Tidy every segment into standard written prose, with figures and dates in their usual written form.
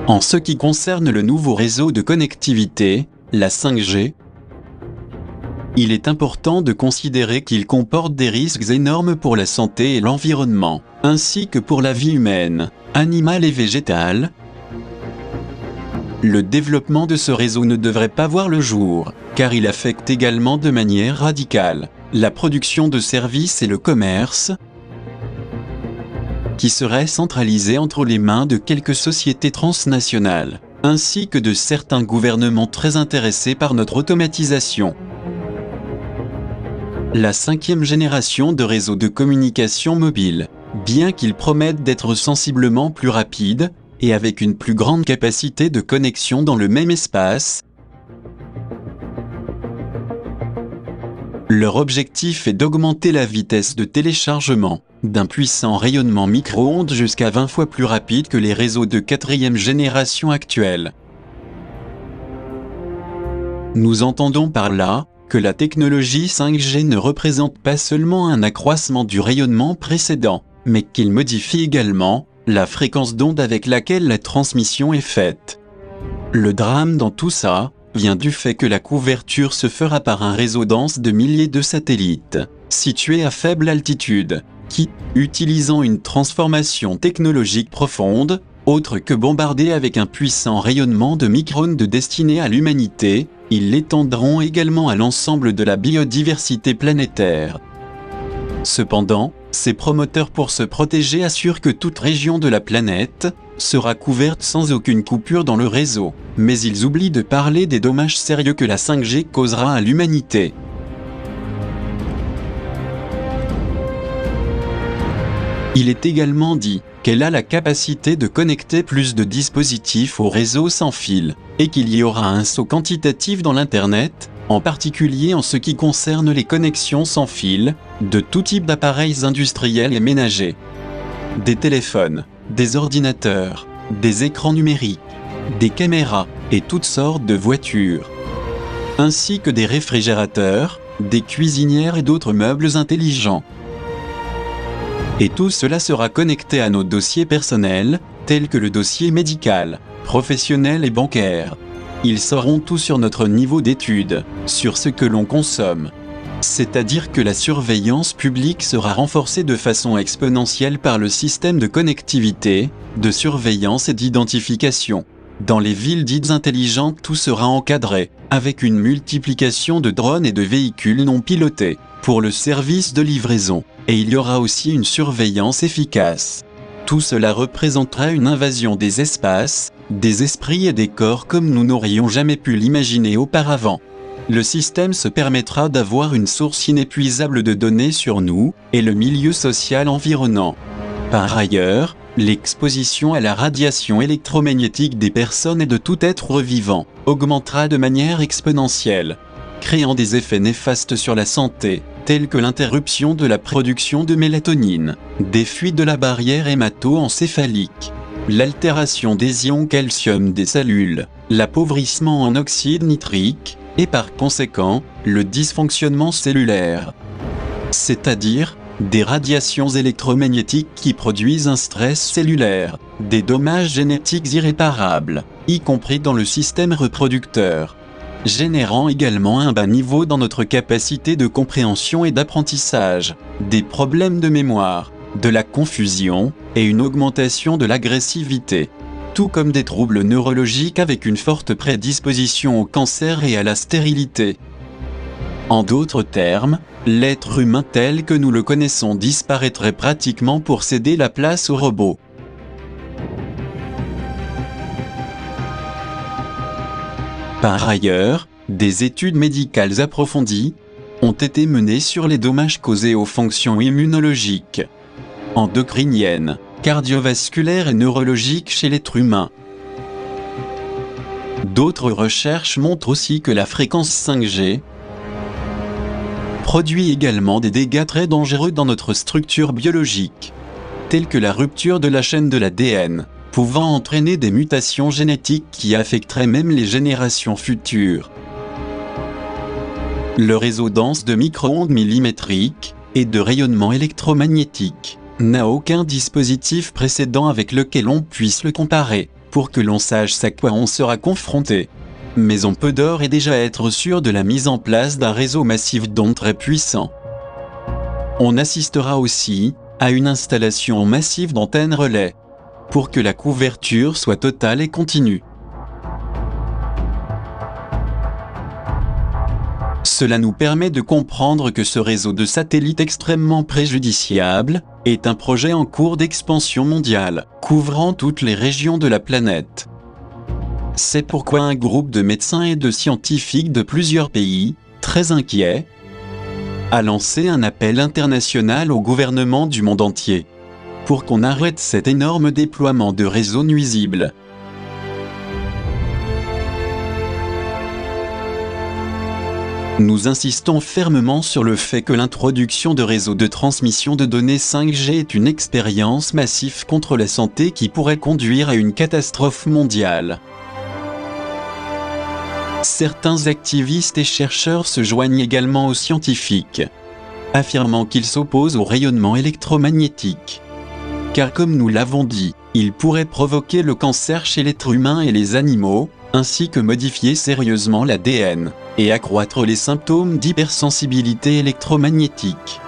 En ce qui concerne le nouveau réseau de connectivité, la 5G, il est important de considérer qu'il comporte des risques énormes pour la santé et l'environnement, ainsi que pour la vie humaine, animale et végétale. Le développement de ce réseau ne devrait pas voir le jour, car il affecte également de manière radicale la production de services et le commerce, qui serait centralisé entre les mains de quelques sociétés transnationales, ainsi que de certains gouvernements très intéressés par notre automatisation. La 5e génération de réseaux de communication mobile, bien qu'ils promettent d'être sensiblement plus rapides et avec une plus grande capacité de connexion dans le même espace, leur objectif est d'augmenter la vitesse de téléchargement d'un puissant rayonnement micro-ondes jusqu'à 20 fois plus rapide que les réseaux de 4e génération actuels. Nous entendons par là que la technologie 5G ne représente pas seulement un accroissement du rayonnement précédent, mais qu'il modifie également la fréquence d'onde avec laquelle la transmission est faite. Le drame dans tout ça vient du fait que la couverture se fera par un réseau dense de milliers de satellites, situés à faible altitude, qui, utilisant une transformation technologique profonde, autre que bombarder avec un puissant rayonnement de micro-ondes destiné à l'humanité, ils l'étendront également à l'ensemble de la biodiversité planétaire. Cependant, ces promoteurs pour se protéger assurent que toute région de la planète sera couverte sans aucune coupure dans le réseau, mais ils oublient de parler des dommages sérieux que la 5G causera à l'humanité. Il est également dit qu'elle a la capacité de connecter plus de dispositifs au réseau sans fil, et qu'il y aura un saut quantitatif dans l'Internet, en particulier en ce qui concerne les connexions sans fil, de tout type d'appareils industriels et ménagers. Des téléphones, des ordinateurs, des écrans numériques, des caméras et toutes sortes de voitures, ainsi que des réfrigérateurs, des cuisinières et d'autres meubles intelligents. Et tout cela sera connecté à nos dossiers personnels, tels que le dossier médical, professionnel et bancaire. Ils sauront tout sur notre niveau d'étude, sur ce que l'on consomme. C'est-à-dire que la surveillance publique sera renforcée de façon exponentielle par le système de connectivité, de surveillance et d'identification. Dans les villes dites intelligentes, tout sera encadré, avec une multiplication de drones et de véhicules non pilotés, pour le service de livraison, et il y aura aussi une surveillance efficace. Tout cela représentera une invasion des espaces, des esprits et des corps comme nous n'aurions jamais pu l'imaginer auparavant. Le système se permettra d'avoir une source inépuisable de données sur nous et le milieu social environnant. Par ailleurs, l'exposition à la radiation électromagnétique des personnes et de tout être vivant augmentera de manière exponentielle, créant des effets néfastes sur la santé, tels que l'interruption de la production de mélatonine, des fuites de la barrière hémato-encéphalique, l'altération des ions calcium des cellules, l'appauvrissement en oxyde nitrique, et par conséquent, le dysfonctionnement cellulaire. C'est-à-dire, des radiations électromagnétiques qui produisent un stress cellulaire, des dommages génétiques irréparables, y compris dans le système reproducteur, générant également un bas niveau dans notre capacité de compréhension et d'apprentissage, des problèmes de mémoire, de la confusion et une augmentation de l'agressivité, tout comme des troubles neurologiques avec une forte prédisposition au cancer et à la stérilité. En d'autres termes, l'être humain tel que nous le connaissons disparaîtrait pratiquement pour céder la place aux robots. Par ailleurs, des études médicales approfondies ont été menées sur les dommages causés aux fonctions immunologiques, endocriniennes, cardiovasculaires et neurologiques chez l'être humain. D'autres recherches montrent aussi que la fréquence 5G produit également des dégâts très dangereux dans notre structure biologique, tels que la rupture de la chaîne de l'ADN, pouvant entraîner des mutations génétiques qui affecteraient même les générations futures. Le réseau dense de micro-ondes millimétriques et de rayonnement électromagnétique n'a aucun dispositif précédent avec lequel on puisse le comparer pour que l'on sache à quoi on sera confronté. Mais on peut d'ores et déjà être sûr de la mise en place d'un réseau massif d'ondes très puissant. On assistera aussi à une installation massive d'antennes relais, pour que la couverture soit totale et continue. Cela nous permet de comprendre que ce réseau de satellites extrêmement préjudiciable est un projet en cours d'expansion mondiale, couvrant toutes les régions de la planète. C'est pourquoi un groupe de médecins et de scientifiques de plusieurs pays, très inquiets, a lancé un appel international au gouvernement du monde entier, pour qu'on arrête cet énorme déploiement de réseaux nuisibles. Nous insistons fermement sur le fait que l'introduction de réseaux de transmission de données 5G est une expérience massive contre la santé qui pourrait conduire à une catastrophe mondiale. Certains activistes et chercheurs se joignent également aux scientifiques, affirmant qu'ils s'opposent au rayonnement électromagnétique. Car comme nous l'avons dit, il pourrait provoquer le cancer chez l'être humain et les animaux, ainsi que modifier sérieusement l'ADN et accroître les symptômes d'hypersensibilité électromagnétique.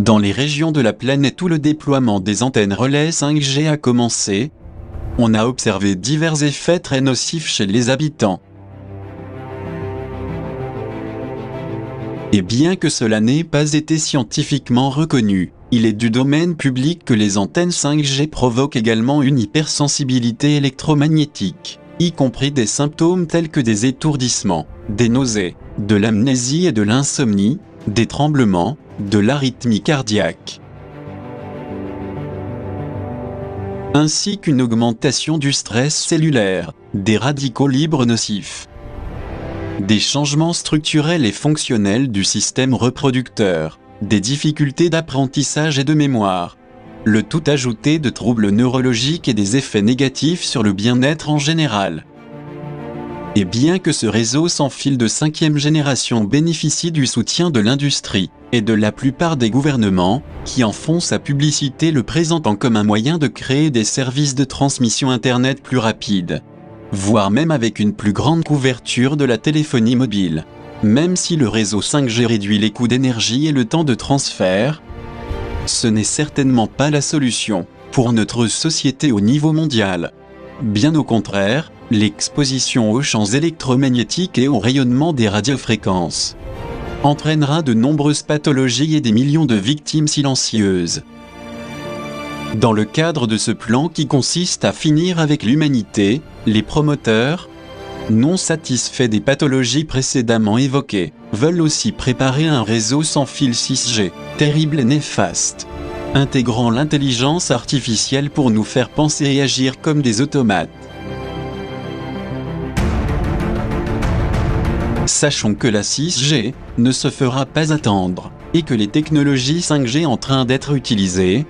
Dans les régions de la planète où le déploiement des antennes relais 5G a commencé, on a observé divers effets très nocifs chez les habitants. Et bien que cela n'ait pas été scientifiquement reconnu, il est du domaine public que les antennes 5G provoquent également une hypersensibilité électromagnétique, y compris des symptômes tels que des étourdissements, des nausées, de l'amnésie et de l'insomnie, des tremblements, de l'arythmie cardiaque, ainsi qu'une augmentation du stress cellulaire, des radicaux libres nocifs, des changements structurels et fonctionnels du système reproducteur, des difficultés d'apprentissage et de mémoire, le tout ajouté de troubles neurologiques et des effets négatifs sur le bien-être en général. Et bien que ce réseau sans fil de 5e génération bénéficie du soutien de l'industrie et de la plupart des gouvernements, qui en font sa publicité le présentant comme un moyen de créer des services de transmission Internet plus rapides, voire même avec une plus grande couverture de la téléphonie mobile. Même si le réseau 5G réduit les coûts d'énergie et le temps de transfert, ce n'est certainement pas la solution pour notre société au niveau mondial. Bien au contraire, l'exposition aux champs électromagnétiques et au rayonnement des radiofréquences entraînera de nombreuses pathologies et des millions de victimes silencieuses. Dans le cadre de ce plan qui consiste à finir avec l'humanité, les promoteurs, non satisfaits des pathologies précédemment évoquées, veulent aussi préparer un réseau sans fil 6G, terrible et néfaste, intégrant l'intelligence artificielle pour nous faire penser et agir comme des automates. Sachons que la 6G ne se fera pas attendre, et que les technologies 5G en train d'être utilisées,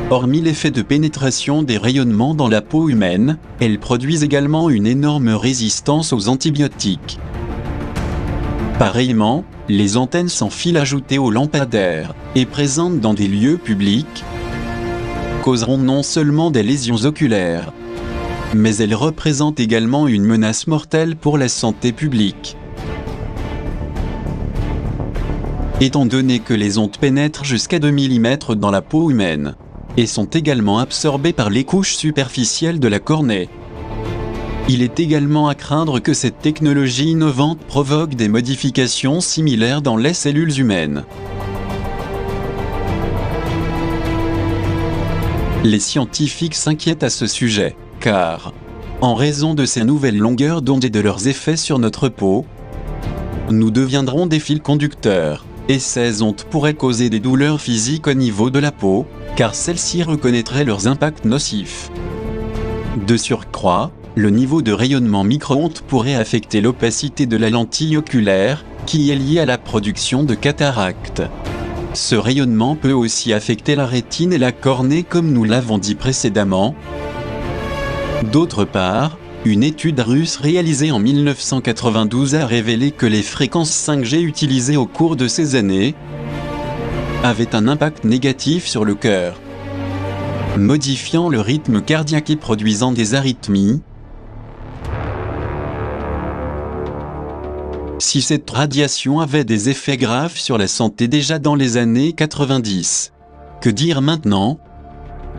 hormis l'effet de pénétration des rayonnements dans la peau humaine, elles produisent également une énorme résistance aux antibiotiques. Pareillement, les antennes sans fil ajoutées aux lampadaires et présentes dans des lieux publics causeront non seulement des lésions oculaires, mais elles représentent également une menace mortelle pour la santé publique. Étant donné que les ondes pénètrent jusqu'à 2 mm dans la peau humaine et sont également absorbées par les couches superficielles de la cornée, il est également à craindre que cette technologie innovante provoque des modifications similaires dans les cellules humaines. Les scientifiques s'inquiètent à ce sujet, car, en raison de ces nouvelles longueurs d'onde et de leurs effets sur notre peau, nous deviendrons des fils conducteurs, et ces ondes pourraient causer des douleurs physiques au niveau de la peau, car celles-ci reconnaîtraient leurs impacts nocifs. De surcroît, le niveau de rayonnement micro-ondes pourrait affecter l'opacité de la lentille oculaire, qui est liée à la production de cataractes. Ce rayonnement peut aussi affecter la rétine et la cornée comme nous l'avons dit précédemment. D'autre part, une étude russe réalisée en 1992 a révélé que les fréquences 5G utilisées au cours de ces années avaient un impact négatif sur le cœur, modifiant le rythme cardiaque et produisant des arythmies. Si cette radiation avait des effets graves sur la santé déjà dans les années 90, que dire maintenant ?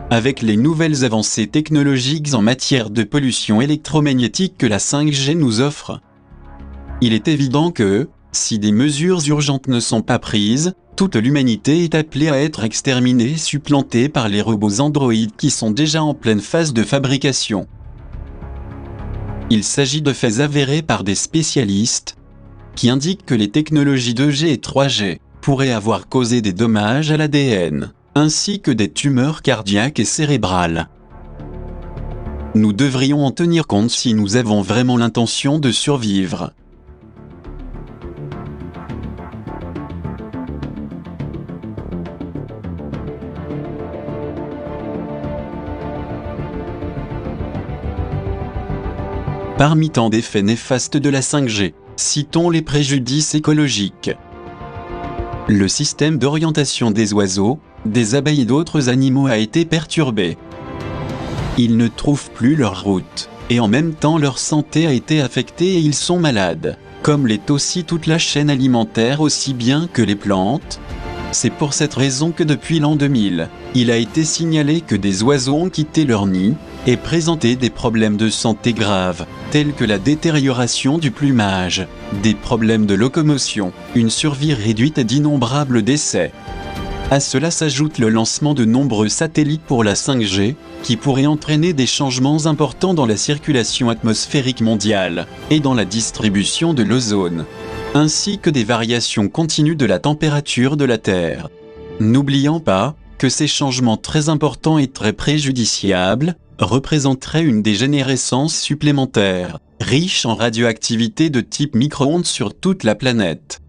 Avec les nouvelles avancées technologiques en matière de pollution électromagnétique que la 5G nous offre, il est évident que, si des mesures urgentes ne sont pas prises, toute l'humanité est appelée à être exterminée et supplantée par les robots androïdes qui sont déjà en pleine phase de fabrication. Il s'agit de faits avérés par des spécialistes, qui indiquent que les technologies 2G et 3G pourraient avoir causé des dommages à l'ADN, ainsi que des tumeurs cardiaques et cérébrales. Nous devrions en tenir compte si nous avons vraiment l'intention de survivre. Parmi tant d'effets néfastes de la 5G, citons les préjudices écologiques. Le système d'orientation des oiseaux, des abeilles et d'autres animaux a été perturbé. Ils ne trouvent plus leur route, et en même temps leur santé a été affectée et ils sont malades, comme l'est aussi toute la chaîne alimentaire aussi bien que les plantes. C'est pour cette raison que depuis l'an 2000, il a été signalé que des oiseaux ont quitté leur nid et présenté des problèmes de santé graves, tels que la détérioration du plumage, des problèmes de locomotion, une survie réduite et d'innombrables décès. À cela s'ajoute le lancement de nombreux satellites pour la 5G, qui pourraient entraîner des changements importants dans la circulation atmosphérique mondiale et dans la distribution de l'ozone, ainsi que des variations continues de la température de la Terre. N'oublions pas que ces changements très importants et très préjudiciables représenteraient une dégénérescence supplémentaire, riche en radioactivité de type micro-ondes sur toute la planète.